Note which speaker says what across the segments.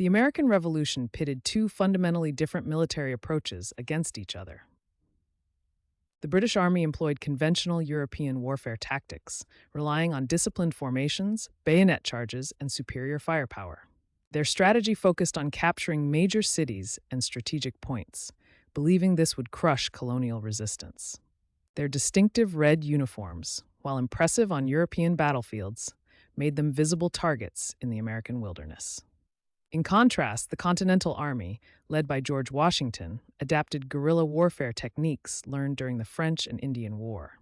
Speaker 1: The American Revolution pitted two fundamentally different military approaches against each other. The British Army employed conventional European warfare tactics, relying on disciplined formations, bayonet charges, and superior firepower. Their strategy focused on capturing major cities and strategic points, believing this would crush colonial resistance. Their distinctive red uniforms, while impressive on European battlefields, made them visible targets in the American wilderness. In contrast, the Continental Army, led by George Washington, adapted guerrilla warfare techniques learned during the French and Indian War.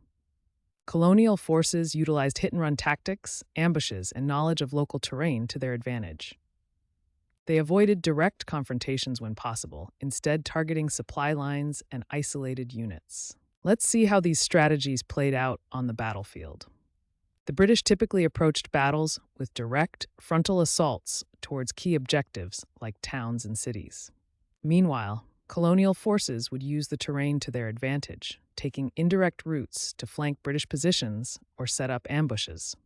Speaker 1: Colonial forces utilized hit-and-run tactics, ambushes, and knowledge of local terrain to their advantage. They avoided direct confrontations when possible, instead targeting supply lines and isolated units. Let's see how these strategies played out on the battlefield. The British typically approached battles with direct, frontal assaults towards key objectives like towns and cities. Meanwhile, colonial forces would use the terrain to their advantage, taking indirect routes to flank British positions or set up ambushes.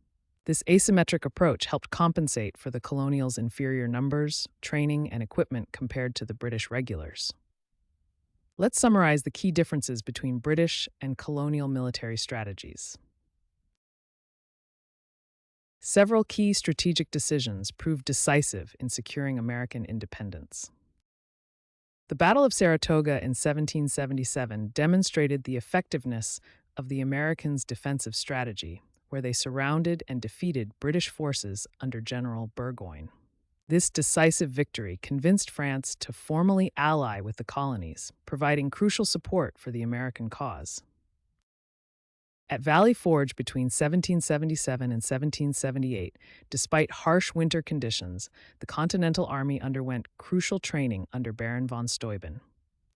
Speaker 1: This asymmetric approach helped compensate for the colonials' inferior numbers, training, and equipment compared to the British regulars. Let's summarize the key differences between British and colonial military strategies. Several key strategic decisions proved decisive in securing American independence. The Battle of Saratoga in 1777 demonstrated the effectiveness of the Americans' defensive strategy, where they surrounded and defeated British forces under General Burgoyne. This decisive victory convinced France to formally ally with the colonies, providing crucial support for the American cause. At Valley Forge between 1777 and 1778, despite harsh winter conditions, the Continental Army underwent crucial training under Baron von Steuben.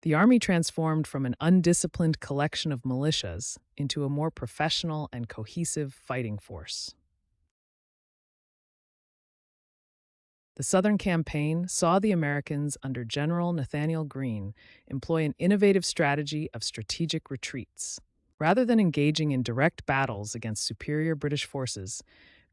Speaker 1: The army transformed from an undisciplined collection of militias into a more professional and cohesive fighting force. The Southern Campaign saw the Americans under General Nathanael Greene employ an innovative strategy of strategic retreats. Rather than engaging in direct battles against superior British forces,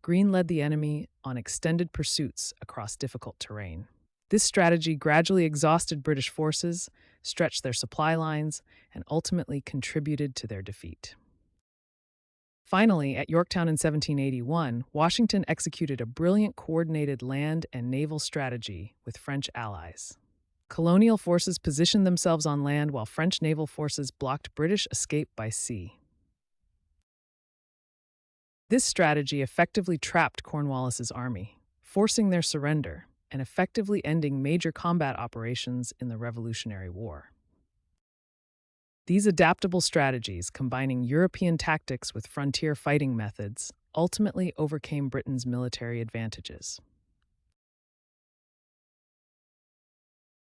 Speaker 1: Greene led the enemy on extended pursuits across difficult terrain. This strategy gradually exhausted British forces, stretched their supply lines, and ultimately contributed to their defeat. Finally, at Yorktown in 1781, Washington executed a brilliant coordinated land and naval strategy with French allies. Colonial forces positioned themselves on land while French naval forces blocked British escape by sea. This strategy effectively trapped Cornwallis's army, forcing their surrender and effectively ending major combat operations in the Revolutionary War. These adaptable strategies, combining European tactics with frontier fighting methods, ultimately overcame Britain's military advantages.